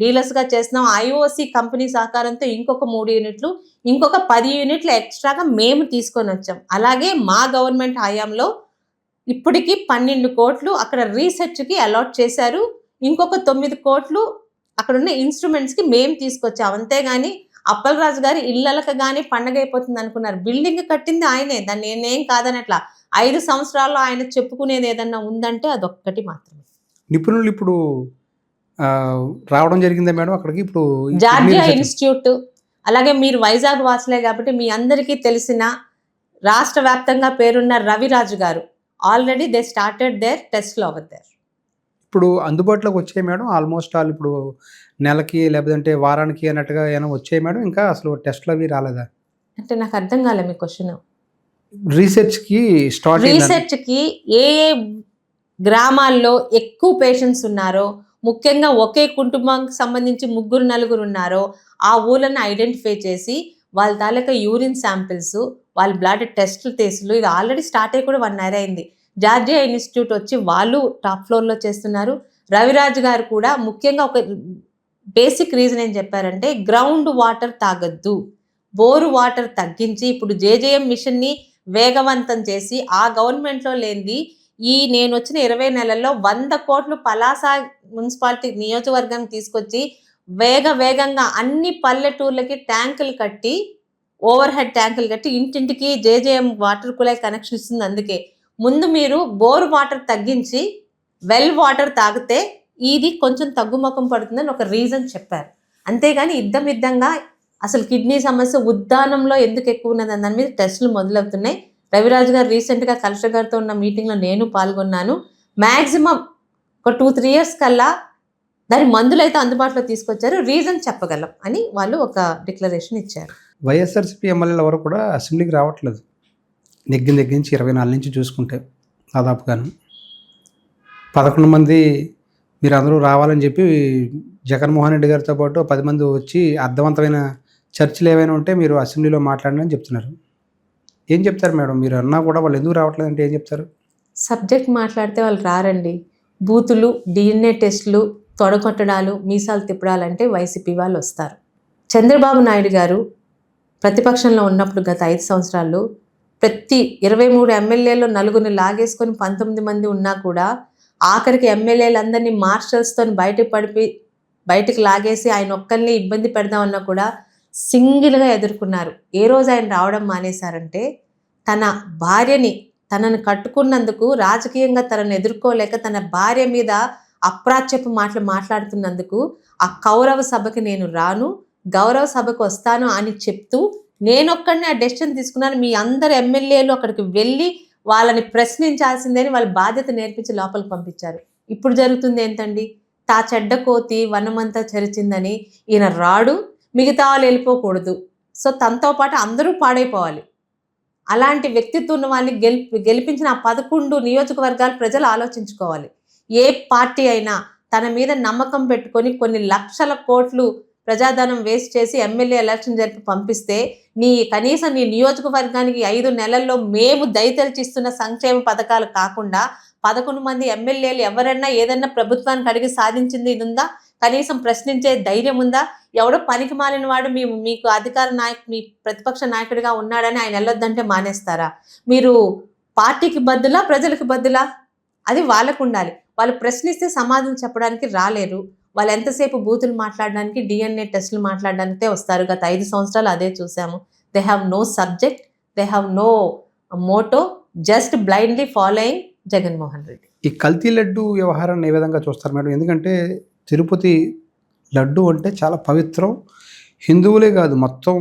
డీలర్స్గా చేస్తున్నాం. ఐఓసి కంపెనీ సహకారంతో ఇంకొక 3 యూనిట్లు, ఇంకొక 10 యూనిట్లు ఎక్స్ట్రాగా మేము తీసుకొని వచ్చాం. అలాగే మా గవర్నమెంట్ హయాంలో ఇప్పటికి 12 కోట్లు అక్కడ రీసెర్చ్కి అలాట్ చేశారు. ఇంకొక 9 కోట్లు అక్కడ ఉన్న ఇన్స్ట్రుమెంట్స్కి మేము తీసుకొచ్చాం. అంతేగాని అప్పలరాజు గారు ఇళ్ళకి కానీ పండగ అయిపోతుంది అనుకున్నారు. బిల్డింగ్ కట్టింది ఆయనే, దాన్ని నేనేం కాదనట్లా. 5 సంవత్సరాల్లో ఆయన చెప్పుకునేది ఏదన్నా ఉందంటే అదొక్కటి మాత్రమే. నిపుణులు ఇప్పుడు రావడం జరిగిందా మేడం అక్కడికి? ఇప్పుడు జార్జియా ఇన్స్టిట్యూట్, అలాగే మీరు వైజాగ్ వాసులే కాబట్టి మీ అందరికీ తెలిసిన రాష్ట్ర వ్యాప్తంగా పేరున్న రవిరాజు గారు ఆల్రెడీ దే స్టార్టెడ్ దేర్ టెస్ట్లు ఓవర్ దేర్. ఇప్పుడు అందుబాటులోకి వచ్చాయి మేడం ఆల్మోస్ట్ ఆల్? ఇప్పుడు నెలకి లేకపోతే వారానికి అన్నట్టుగా ఏమైనా వచ్చాయి మేడం? ఇంకా అసలు టెస్ట్లు అవి రాలేదా? అంటే నాకు అర్థం కాలే మీ క్వశ్చన్. రీసెర్చ్కి ఏ ఏ గ్రామాల్లో ఎక్కువ పేషెంట్స్ ఉన్నారో, ముఖ్యంగా ఒకే కుటుంబానికి సంబంధించి 3-4 ఉన్నారో ఆ ఊళ్ళని ఐడెంటిఫై చేసి వాళ్ళ తాలూకా యూరిన్ శాంపిల్స్, వాళ్ళ బ్లడ్ టెస్టులు టెస్టులు ఇది ఆల్రెడీ స్టార్ట్ అయ్యి కూడా 1 year అయింది. జార్జియా ఇన్స్టిట్యూట్ వచ్చి వాళ్ళు టాప్ ఫ్లోర్లో చేస్తున్నారు. రవిరాజు గారు కూడా ముఖ్యంగా ఒక బేసిక్ రీజన్ ఏం చెప్పారంటే గ్రౌండ్ వాటర్ తాగొద్దు, బోరు వాటర్ తగ్గించి ఇప్పుడు జేజేఎం మిషన్ని వేగవంతం చేసి ఆ గవర్నమెంట్లో లేనిది నేను వచ్చిన 20 నెలల్లో 100 కోట్లు పలాస మున్సిపాలిటీ నియోజకవర్గానికి తీసుకొచ్చి వేగంగా అన్ని పల్లెటూర్లకి ట్యాంకులు కట్టి, ఓవర్ హెడ్ ట్యాంకులు కట్టి ఇంటింటికి జేజేఎం వాటర్ కుళాయి కనెక్షన్ ఇస్తుంది. అందుకే ముందు మీరు బోర్ వాటర్ తగ్గించి వెల్ వాటర్ తాగితే ఇది కొంచెం తగ్గుముఖం పడుతుందని ఒక రీజన్ చెప్పారు. అంతేగాని ఇద్దంగా అసలు కిడ్నీ సమస్య ఉద్దానంలో ఎందుకు ఎక్కువ ఉన్నదని దాని మీద టెస్టులు మొదలవుతున్నాయి. రవిరాజు గారు రీసెంట్గా కలెక్టర్ గారితో ఉన్న మీటింగ్లో నేను పాల్గొన్నాను. మ్యాక్సిమం ఒక 2-3 years కల్లా దాని మందులు అయితే అందుబాటులో తీసుకొచ్చారు, రీజన్ చెప్పగలం అని వాళ్ళు ఒక డిక్లరేషన్ ఇచ్చారు. వైఎస్ఆర్సీపీ ఎమ్మెల్యేలు ఎవరు కూడా అసెంబ్లీకి రావట్లేదు దగ్గర నుంచి 24 నుంచి చూసుకుంటే దాదాపుగాను 11 మంది మీరు అందరూ రావాలని చెప్పి జగన్మోహన్ రెడ్డి గారితో పాటు 10 మంది వచ్చి అర్థవంతమైన చర్చలు ఏవైనా ఉంటే మీరు అసెంబ్లీలో మాట్లాడని చెప్తున్నారు. ఏం చెప్తారు మేడం? మీరు అన్నా కూడా వాళ్ళు ఎందుకు రావట్లేదు అంటే ఏం చెప్తారు? సబ్జెక్ట్ మాట్లాడితే వాళ్ళు రారండి. బూతులు, DNA టెస్టులు, తొడగొట్టడాలు, మీసాలు తిప్పడాలంటే వైసీపీ వాళ్ళు వస్తారు. చంద్రబాబు నాయుడు గారు ప్రతిపక్షంలో ఉన్నప్పుడు గత 5 సంవత్సరాల్లో ప్రతి 23 ఎమ్మెల్యేలు 4 లాగేసుకొని 19 మంది ఉన్నా కూడా ఆఖరికి ఎమ్మెల్యేలందరినీ మార్షల్స్తో బయటకు లాగేసి ఆయన ఒక్కరిని ఇబ్బంది పెడదామన్నా కూడా సింగిల్గా ఎదుర్కొన్నారు. ఏ రోజు ఆయన రావడం మానేశారంటే తన భార్యని తనను కట్టుకున్నందుకు రాజకీయంగా తనను ఎదుర్కోలేక తన భార్య మీద అప్రాచ్యపు మాటలు మాట్లాడుతున్నందుకు ఆ కౌరవ సభకి నేను రాను, గౌరవ సభకు వస్తాను అని చెప్తూ నేనొక్కడిని ఆ డెసిషన్ తీసుకున్నాను. మీ అందరు ఎమ్మెల్యేలు అక్కడికి వెళ్ళి వాళ్ళని ప్రశ్నించాల్సిందని వాళ్ళ బాధ్యత నేర్పించి లోపలికి పంపించారు. ఇప్పుడు జరుగుతుంది ఏంటండి? తా చెడ్డ కోతి వనమంతా చెరిచిందని ఈయన రాడు, మిగతా వాళ్ళు వెళ్ళిపోకూడదు, సో తనతో పాటు అందరూ పాడైపోవాలి. అలాంటి వ్యక్తిత్వం ఉన్న వాళ్ళని గెలిపించిన ఆ 11 నియోజకవర్గాలు ప్రజలు ఆలోచించుకోవాలి. ఏ పార్టీ అయినా తన మీద నమ్మకం పెట్టుకొని కొన్ని లక్షల కోట్లు ప్రజాధనం వేస్ట్ చేసి ఎమ్మెల్యే ఎలక్షన్ జరిపి పంపిస్తే కనీసం నీ నియోజకవర్గానికి 5 నెలల్లో మేము దయతెలిచిస్తున్న సంక్షేమ పథకాలు కాకుండా 11 మంది ఎమ్మెల్యేలు ఎవరన్నా ఏదన్నా ప్రభుత్వానికి అడిగి సాధించింది ఇది ఉందా? కనీసం ప్రశ్నించే ధైర్యం ఉందా? ఎవడో పనికి మాలిన వాడు మీకు అధికార మీ ప్రతిపక్ష నాయకుడిగా ఉన్నాడని ఆయన వెళ్ళొద్దంటే మానేస్తారా? మీరు పార్టీకి బద్దులా, ప్రజలకు బద్దులా? అది వాళ్ళకు ఉండాలి. వాళ్ళు ప్రశ్నిస్తే సమాధానం చెప్పడానికి రాలేరు. వాళ్ళు ఎంతసేపు బూతులు మాట్లాడడానికి, DNA టెస్టులు మాట్లాడడానికే వస్తారు. గత 5 సంవత్సరాలు అదే చూసాము. They have no subject, they have no motto, just blindly following Jaganmohan Reddy. ఈ కల్తీ లడ్డు వ్యవహారాన్ని ఏ విధంగా చూస్తారు మేడం? ఎందుకంటే తిరుపతి లడ్డు అంటే చాలా పవిత్రం. హిందువులే కాదు మొత్తం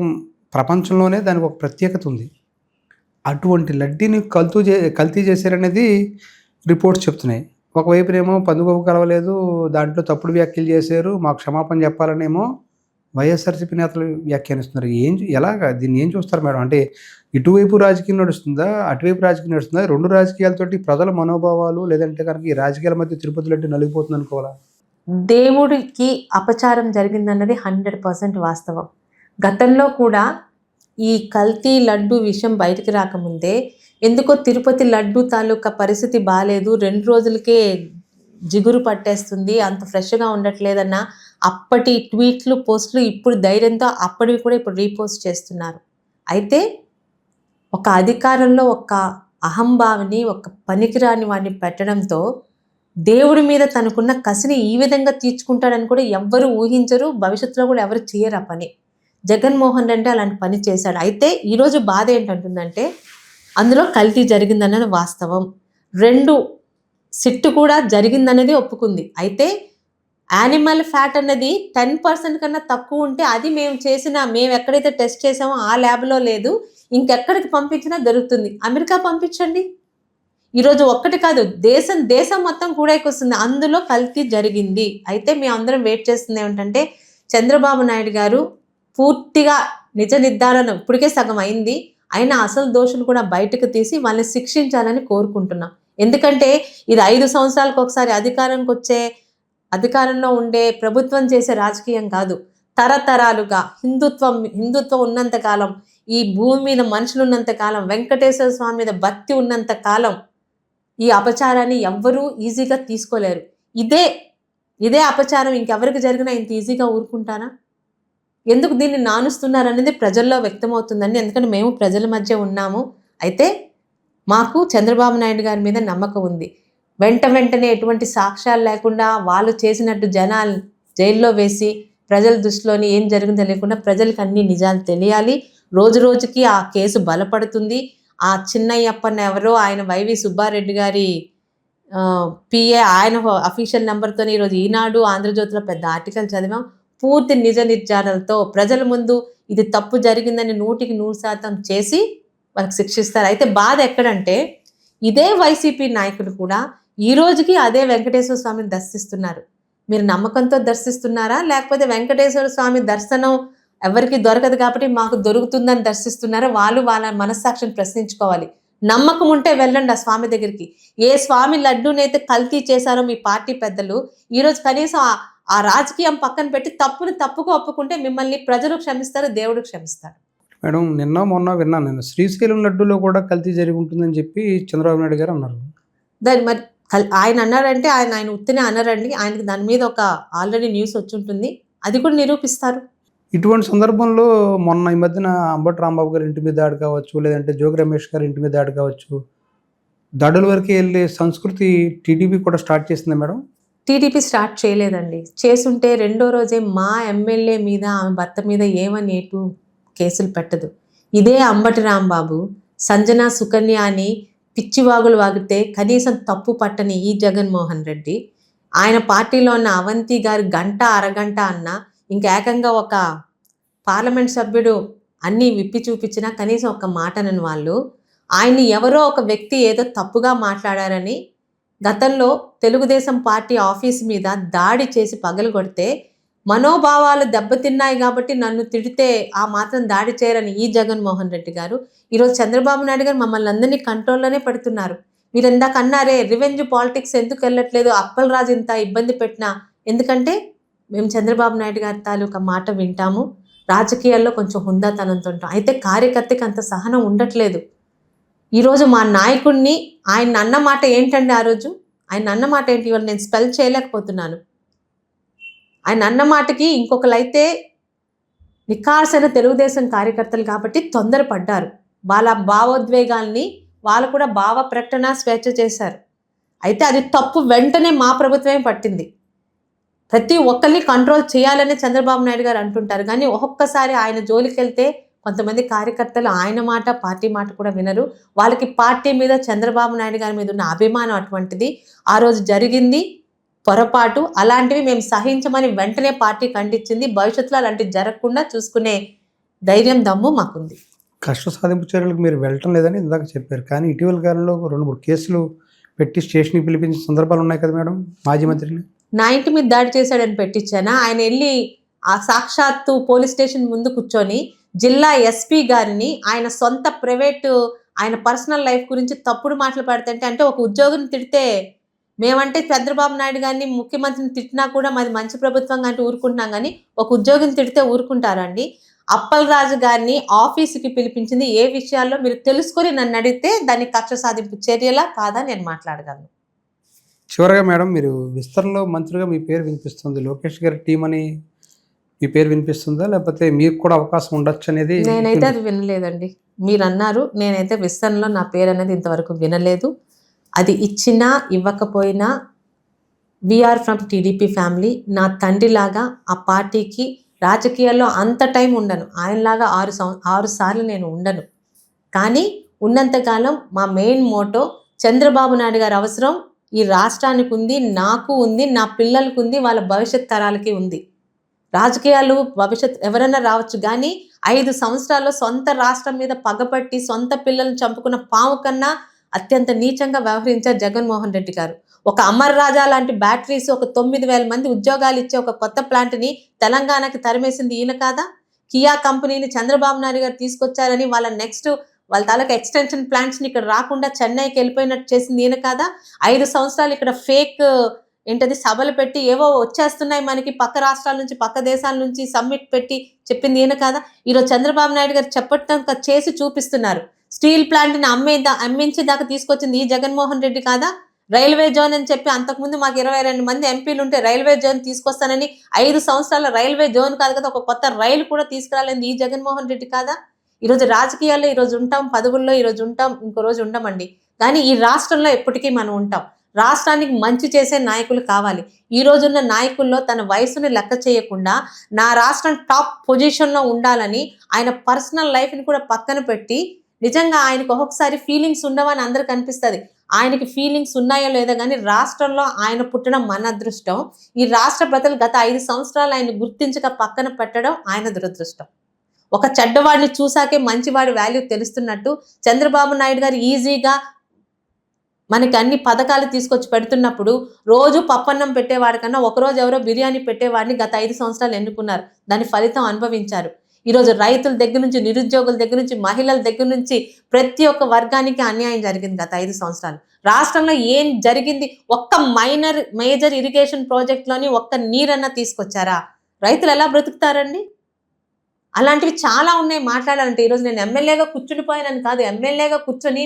ప్రపంచంలోనే దానికి ఒక ప్రత్యేకత ఉంది. అటువంటి లడ్డీని కల్తీ చేశారనేది రిపోర్ట్స్ చెప్తున్నాయి. ఒకవైపునేమో పందుగోపు కలవలేదు, దాంట్లో తప్పుడు వ్యాఖ్యలు చేశారు, మాకు క్షమాపణ చెప్పాలనేమో వైఎస్ఆర్సీపీ నేతలు వ్యాఖ్యానిస్తున్నారు. ఎలాగా దీన్ని ఏం చూస్తారు మేడం? అంటే ఇటువైపు రాజకీయం నడుస్తుందా, అటువైపు రాజకీయం నడుస్తుందా? 2 రాజకీయాలతోటి ప్రజల మనోభావాలు లేదంటే కనుక ఈ రాజకీయాల మధ్య తిరుపతి లడ్డు నలిగిపోతుంది అనుకోవాలా? దేవుడికి అపచారం జరిగిందన్నది 100% వాస్తవం. గతంలో కూడా ఈ కల్తీ లడ్డు విషయం బయటికి రాకముందే ఎందుకో తిరుపతి లడ్డు తాలూకా పరిస్థితి బాగాలేదు, 2 రోజులకే జిగురు పట్టేస్తుంది, అంత ఫ్రెష్గా ఉండట్లేదన్న అప్పటి ట్వీట్లు పోస్టులు ఇప్పుడు ధైర్యంతో అప్పటివి కూడా ఇప్పుడు రీపోస్ట్ చేస్తున్నారు. అయితే ఒక అధికారంలో ఒక అహంభావిని, ఒక పనికిరాని వాడిని పెట్టడంతో దేవుడి మీద తనకున్న కసిని ఈ విధంగా తీర్చుకుంటాడని కూడా ఎవ్వరు ఊహించరు. భవిష్యత్తులో కూడా ఎవరు చేయరు ఆ పని. జగన్మోహన్ రెడ్డి అలాంటి పని చేశాడు. అయితే ఈరోజు బాధ ఏంటంటుందంటే అందులో కల్తీ జరిగిందన్నది వాస్తవం. 2 సిట్టు కూడా జరిగిందనేది ఒప్పుకుంది. అయితే యానిమల్ ఫ్యాట్ అన్నది 10% కన్నా తక్కువ ఉంటే అది మేము ఎక్కడైతే టెస్ట్ చేసామో ఆ ల్యాబ్‌లో లేదు. ఇంకెక్కడికి పంపించినా దొరుకుతుంది. అమెరికా పంపించండి. ఈరోజు ఒక్కటి కాదు, దేశం మొత్తం కూడైకొస్తుంది. అందులో కల్తీ జరిగింది. అయితే మేమందరం వెయిట్ చేస్తుంది ఏమిటంటే చంద్రబాబు నాయుడు గారు పూర్తిగా నిజ నిర్ధారణ ఇప్పటికే సగం అయింది. అయినా అసలు దోషులు కూడా బయటకు తీసి వాళ్ళని శిక్షించాలని కోరుకుంటున్నాం. ఎందుకంటే ఇది 5 సంవత్సరాలకు ఒకసారి అధికారంలో ఉండే ప్రభుత్వం చేసే రాజకీయం కాదు. తరతరాలుగా హిందుత్వం ఉన్నంత కాలం, ఈ భూమి మీద మనుషులు ఉన్నంత కాలం, వెంకటేశ్వర స్వామి మీద భక్తి ఉన్నంత కాలం ఈ అపచారాన్ని ఎవ్వరూ ఈజీగా తీసుకోలేరు. ఇదే అపచారం ఇంకెవరికి జరిగినా ఇంత ఈజీగా ఊరుకుంటారా? ఎందుకు దీన్ని నానుస్తున్నారనేది ప్రజల్లో వ్యక్తమవుతుందండి. ఎందుకంటే మేము ప్రజల మధ్య ఉన్నాము. అయితే మాకు చంద్రబాబు నాయుడు గారి మీద నమ్మకం ఉంది. వెంటనే ఎటువంటి సాక్ష్యాలు లేకుండా వాళ్ళు చేసినట్టు జనాలు జైల్లో వేసి ప్రజల దృష్టిలోని ఏం జరిగిందో లేకుండా ప్రజలకు అన్ని నిజాలు తెలియాలి. రోజుకి ఆ కేసు బలపడుతుంది. ఆ చిన్నయ్యప్పన్న ఎవరో ఆయన వైవి సుబ్బారెడ్డి గారి పిఏ, ఆయన అఫీషియల్ నెంబర్తో ఈరోజు ఈనాడు, ఆంధ్రజ్యోతిలో పెద్ద ఆర్టికల్ చదివాం. పూర్తి నిజ నిర్ధారణలతో ప్రజల ముందు ఇది తప్పు జరిగిందని 100% చేసి వాళ్ళకి శిక్షిస్తారు. అయితే బాధ ఎక్కడంటే ఇదే వైసీపీ నాయకులు కూడా ఈ రోజుకి అదే వెంకటేశ్వర స్వామిని దర్శిస్తున్నారు. మీరు నమ్మకంతో దర్శిస్తున్నారా, లేకపోతే వెంకటేశ్వర స్వామి దర్శనం ఎవరికి దొరకదు కాబట్టి మాకు దొరుకుతుందని దర్శిస్తున్నారా? వాళ్ళు వాళ్ళ మనస్సాక్షిని ప్రశ్నించుకోవాలి. నమ్మకం ఉంటే వెళ్ళండి ఆ స్వామి దగ్గరికి. ఏ స్వామి లడ్డూనైతే కల్తీ చేశారో మీ పార్టీ పెద్దలు, ఈరోజు కనీసం ఆ రాజకీయం పక్కన పెట్టి తప్పుగా ఒప్పుకుంటే మిమ్మల్ని ప్రజలు క్షమిస్తారు, దేవుడు క్షమిస్తారు. మేడం, నిన్న మొన్న విన్నాను నేను, శ్రీశైలం లడ్డూలో కూడా కల్తీ జరిగి ఉంటుందని చెప్పి చంద్రబాబు నాయుడు గారు అన్నారు. దాన్ని మరి ఆయన అన్నారంటే ఆయన ఉత్తినే అన్నారండి. ఆయనకి దాని మీద ఒక ఆల్రెడీ న్యూస్ వచ్చి ఉంటుంది, అది కూడా నిరూపిస్తారు. ఇటువంటి సందర్భంలో మొన్న ఈ మధ్యన అంబటి రాంబాబు గారి ఇంటి మీద దాడి కావచ్చు, లేదంటే జోగి రమేష్ గారి ఇంటి మీద దాడి కావచ్చు, దాడుల వరకు వెళ్ళే సంస్కృతి టీడీపీ కూడా స్టార్ట్ చేసింది మేడం. టీడీపీ స్టార్ట్ చేయలేదండి. చేసుంటే రెండో రోజే మా ఎమ్మెల్యే మీద, ఆమె భర్త మీద ఏమని కేసులు పెట్టదు. ఇదే అంబటి రాంబాబు సంజన సుకన్య అని పిచ్చివాగులు వాగితే కనీసం తప్పు పట్టని ఈ జగన్మోహన్ రెడ్డి, ఆయన పార్టీలో ఉన్న అవంతి గారు గంట అరగంట అన్నా, ఇంకా ఏకంగా ఒక పార్లమెంట్ సభ్యుడు అన్నీ విప్పి చూపించినా కనీసం ఒక మాటనని వాళ్ళు, ఆయన్ని ఎవరో ఒక వ్యక్తి ఏదో తప్పుగా మాట్లాడారని గతంలో తెలుగుదేశం పార్టీ ఆఫీస్ మీద దాడి చేసి పగలగొడితే మనోభావాలు దెబ్బతిన్నాయి కాబట్టి నన్ను తిడితే ఆ మాత్రం దాడి చేయరని ఈ జగన్మోహన్ రెడ్డి గారు ఈరోజు చంద్రబాబు నాయుడు గారు మమ్మల్ని అందరినీ కంట్రోల్లోనే పెడుతున్నారు. మీరు ఇందాక అన్నారే రివెంజ్ పాలిటిక్స్ ఎందుకు వెళ్ళట్లేదు, అప్పలరాజు ఇంత ఇబ్బంది పెట్టినా, ఎందుకంటే మేము చంద్రబాబు నాయుడు గారి తాలూకా మాట వింటాము, రాజకీయాల్లో కొంచెం హుందాతనంతో ఉంటాం. అయితే కార్యకర్తకి అంత సహనం ఉండట్లేదు. ఈరోజు మా నాయకుడిని ఆయన అన్న మాట ఏంటండి, ఆ రోజు ఆయన అన్న మాట ఏంటి, ఇవాళ నేను స్పెల్ చేయలేకపోతున్నాను. ఆయన అన్న మాటకి ఇంకొకరైతే నిఖార్సైన తెలుగుదేశం కార్యకర్తలు కాబట్టి తొందరపడ్డారు. వాళ్ళ భావోద్వేగాల్ని వాళ్ళు కూడా భావ ప్రకటన స్వేచ్ఛ చేశారు. అయితే అది తప్పు వెంటనే మా ప్రభుత్వమే పట్టింది. ప్రతి ఒక్కరిని కంట్రోల్ చేయాలని చంద్రబాబు నాయుడు గారు అంటుంటారు, కానీ ఒక్కొక్కసారి ఆయన జోలికి వెళ్తే కొంతమంది కార్యకర్తలు ఆయన మాట, పార్టీ మాట కూడా వినరు. వాళ్ళకి పార్టీ మీద, చంద్రబాబు నాయుడు గారి మీద ఉన్న అభిమానం అటువంటిది. ఆ రోజు జరిగింది పొరపాటు, అలాంటివి మేము సహించమని వెంటనే పార్టీ ఖండించింది. భవిష్యత్తులో అలాంటివి జరగకుండా చూసుకునే ధైర్యం, దమ్ము మాకుంది. కష్ట సాధింపు చర్యలకు మీరు వెళ్ళటం లేదని ఇందాక చెప్పారు, కానీ ఇటీవల కాలంలో 2-3 కేసులు పెట్టి స్టేషన్కి పిలిపించిన సందర్భాలు ఉన్నాయి కదా మేడం. మాజీ మంత్రిని నా ఇంటి మీద దాడి చేశాడని పెట్టించానా? ఆయన వెళ్ళి ఆ సాక్షాత్తు పోలీస్ స్టేషన్ ముందు కూర్చొని జిల్లా ఎస్పీ గారిని ఆయన సొంత ప్రైవేటు, ఆయన పర్సనల్ లైఫ్ గురించి తప్పుడు మాటలు పెడతంటే, అంటే ఒక ఉద్యోగిని తిడితే మేమంటే చంద్రబాబు నాయుడు గారిని, ముఖ్యమంత్రిని తిట్టినా కూడా మాది మంచి ప్రభుత్వం అంటే ఊరుకుంటున్నాం, కానీ ఒక ఉద్యోగిని తిడితే ఊరుకుంటారండి? అప్పలరాజు గారిని ఆఫీసుకి పిలిపించింది ఏ విషయాల్లో మీరు తెలుసుకొని నన్ను అడిగితే దాన్ని కక్ష సాధింపు చర్యలా కాదా నేను మాట్లాడగలను. చివరగా మేడం, మీరు విస్తరణలో మంత్రిగా మీ పేరు వినిపిస్తుంది, లోకేష్ గారి టీం అని మీ పేరు వినిపిస్తుందా, లేకపోతే మీకు కూడా అవకాశం ఉండొచ్చు అనేది? నేనైతే అది వినలేదండి. మీరు అన్నారు, నేనైతే విస్తరణలో నా పేరు అనేది ఇంతవరకు వినలేదు. అది ఇచ్చినా ఇవ్వకపోయినా వీఆర్ ఫ్రమ్ టీడీపీ ఫ్యామిలీ. నా తండ్రిలాగా ఆ పార్టీకి రాజకీయాల్లో అంత టైం ఉండను, ఆయనలాగా 6 సార్లు నేను ఉండను. కానీ ఉన్నంతకాలం మా మెయిన్ మోటో చంద్రబాబు నాయుడు గారి అవసరం ఈ రాష్ట్రానికి ఉంది, నాకు ఉంది, నా పిల్లలకు ఉంది, వాళ్ళ భవిష్యత్ తరాలకి ఉంది. రాజకీయాలు భవిష్యత్ ఎవరైనా రావచ్చు, కానీ 5 సంవత్సరాల్లో సొంత రాష్ట్రం మీద పగపట్టి సొంత పిల్లల్ని చంపుకున్న పాము కన్నా అత్యంత నీచంగా వ్యవహరించారు జగన్మోహన్ రెడ్డి గారు. ఒక అమర్ రాజా లాంటి బ్యాటరీస్, ఒక 9,000 మంది ఉద్యోగాలు ఇచ్చే ఒక కొత్త ప్లాంట్ని తెలంగాణకి తరిమేసింది ఈయన కాదా? కియా కంపెనీని చంద్రబాబు నాయుడు గారు తీసుకొచ్చారని వాళ్ళ తాలూకా ఎక్స్టెన్షన్ ప్లాంట్స్ని ఇక్కడ రాకుండా చెన్నైకి వెళ్ళిపోయినట్టు చేసింది ఈయన కాదా? 5 సంవత్సరాలు ఇక్కడ ఫేక్ సభలు పెట్టి ఏవో వచ్చేస్తున్నాయి మనకి పక్క రాష్ట్రాల నుంచి, పక్క దేశాల నుంచి సమ్మిట్ పెట్టి చెప్పింది ఈయన కాదా? ఈరోజు చంద్రబాబు నాయుడు గారు చెప్పటం చేసి చూపిస్తున్నారు. స్టీల్ ప్లాంట్ని అమ్మించి దాకా తీసుకొచ్చింది ఈ జగన్మోహన్ రెడ్డి కాదా? రైల్వే జోన్ అని చెప్పి అంతకుముందు మాకు 22 మంది ఎంపీలు ఉంటే రైల్వే జోన్ తీసుకొస్తానని 5 సంవత్సరాల రైల్వే జోన్ కాదు కదా, ఒక కొత్త రైలు కూడా తీసుకురాలేదు ఈ జగన్మోహన్ రెడ్డి కాదా? ఈరోజు రాజకీయాల్లో ఈరోజు ఉంటాం, పదవుల్లో ఈరోజు ఉంటాం, ఇంకో రోజు ఉండమండి. కానీ ఈ రాష్ట్రంలో ఎప్పటికీ మనం ఉంటాం. రాష్ట్రానికి మంచి చేసే నాయకులు కావాలి. ఈ రోజున్న నాయకుల్లో తన వయసుని లెక్క చేయకుండా నా రాష్ట్రం టాప్ పొజిషన్లో ఉండాలని ఆయన పర్సనల్ లైఫ్ని కూడా పక్కన పెట్టి, నిజంగా ఆయనకు ఒక్కొక్కసారి ఫీలింగ్స్ ఉండవని అందరికి అనిపిస్తుంది. ఆయనకి ఫీలింగ్స్ ఉన్నాయో లేదో కానీ రాష్ట్రంలో ఆయన పుట్టడం మన అదృష్టం. ఈ రాష్ట్ర ప్రజలు గత 5 సంవత్సరాలు ఆయన గుర్తించక పక్కన పెట్టడం ఆయన దురదృష్టం. ఒక చెడ్డవాడిని చూసాకే మంచివాడి వాల్యూ తెలుస్తున్నట్టు చంద్రబాబు నాయుడు గారు ఈజీగా మనకి అన్ని పథకాలు తీసుకొచ్చి పెడుతున్నప్పుడు రోజు పప్పన్నం పెట్టేవాడి కన్నా ఒకరోజు ఎవరో బిర్యానీ పెట్టేవాడిని గత 5 సంవత్సరాలు ఎన్నుకున్నారు. దాని ఫలితం అనుభవించారు. ఈరోజు రైతుల దగ్గర నుంచి, నిరుద్యోగుల దగ్గర నుంచి, మహిళల దగ్గర నుంచి ప్రతి ఒక్క వర్గానికి అన్యాయం జరిగింది గత 5 సంవత్సరాలు. రాష్ట్రంలో ఏం జరిగింది? ఒక్క మేజర్ ఇరిగేషన్ ప్రాజెక్ట్లోని ఒక్క నీరన్నా తీసుకొచ్చారా? రైతులు ఎలా బ్రతుకుతారండి? అలాంటివి చాలా ఉన్నాయి మాట్లాడాలంటే. ఈరోజు నేను ఎమ్మెల్యేగా కూర్చునిపోయానని కాదు, ఎమ్మెల్యేగా కూర్చొని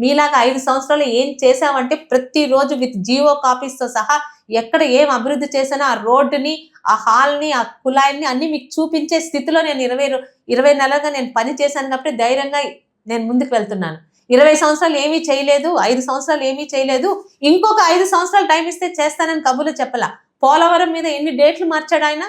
మీలాగా 5 సంవత్సరాలు ఏం చేశామంటే ప్రతిరోజు విత్ జీవో కాపీస్తో సహా ఎక్కడ ఏం అభివృద్ధి చేశానో ఆ రోడ్డుని, ఆ హాల్ని, ఆ కుళాయిని అన్ని మీకు చూపించే స్థితిలో నేను 20 నెలలుగా నేను పని చేశాను కాబట్టి ధైర్యంగా నేను ముందుకు వెళ్తున్నాను. 20 సంవత్సరాలు ఏమీ చేయలేదు, 5 సంవత్సరాలు ఏమీ చేయలేదు, ఇంకొక 5 సంవత్సరాలు టైం ఇస్తే చేస్తానని కబుర్లు చెప్పలా. పోలవరం మీద ఎన్ని డేట్లు మార్చాడు ఆయన?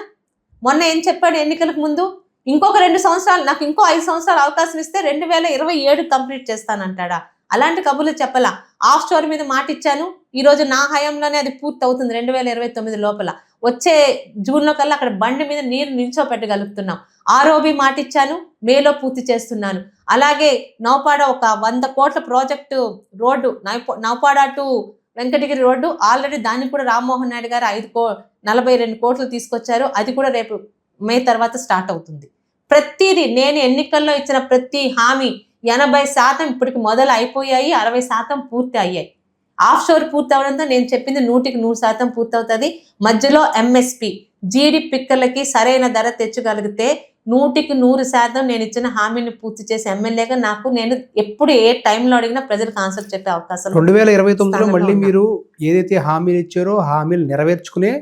మొన్న ఏం చెప్పాడు ఎన్నికలకు ముందు? ఇంకొక 2 సంవత్సరాలు, నాకు ఇంకో 5 సంవత్సరాలు అవకాశం ఇస్తే 2027 కంప్లీట్ చేస్తానంటాడా? అలాంటి కబుర్లు చెప్పలా. ఆఫ్ షోర్ మీద మాట ఇచ్చాను, ఈరోజు నా హయాంలోనే అది పూర్తి అవుతుంది 2029 లోపల. వచ్చే జూన్లో కల్లా అక్కడ బండి మీద నీరు నిల్చోపెట్టగలుగుతున్నాం. ఆర్ఓబి మాట ఇచ్చాను, మేలో పూర్తి చేస్తున్నాను. అలాగే నౌపాడ ఒక 100 కోట్ల project road, Naupada to Venkatagiri road already దాన్ని కూడా రామ్మోహన్ నాయుడు గారు 42 కోట్లు తీసుకొచ్చారు. అది కూడా రేపు మే తర్వాత స్టార్ట్ అవుతుంది. ప్రతిదీ నేను ఎన్నికల్లో ఇచ్చిన ప్రతి హామీ 80% ఇప్పటికి మొదలు అయిపోయాయి, 60% పూర్తి అయ్యాయి. ఆఫ్ షోర్ పూర్తి అవడంతో నేను చెప్పింది 100% పూర్తి అవుతుంది. మధ్యలో ఎంఎస్పి జీడి పిక్కలకి సరైన ధర తెచ్చగలిగితే 100% నేను ఇచ్చిన హామీని పూర్తి చేసే ఎమ్మెల్యేగా నేను ఎప్పుడు ఏ టైంలో అడిగినా ప్రజలకు ఆన్సర్ చెప్పే అవకాశం. 2029లో మళ్ళీ మీరు ఏదైతే హామీలు ఇచ్చారో హామీలు నెరవేర్చుకునే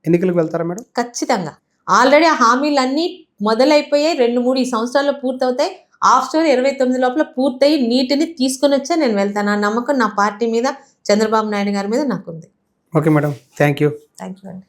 ఎన్నికలకు వెళ్తారా మేడం? ఖచ్చితంగా. ఆల్రెడీ ఆ హామీలన్నీ మొదలైపోయాయి, 2-3 ఈ సంవత్సరాల్లో పూర్తవుతాయి. ఆఫ్ షోర్ 29 లోపల పూర్తయి నీటిని తీసుకొని వచ్చే నేను వెళ్తాను. ఆ నమ్మకం నా పార్టీ మీద, చంద్రబాబు నాయుడు గారి మీద నాకుంది. Okay madam, thank you. Thank you అండి.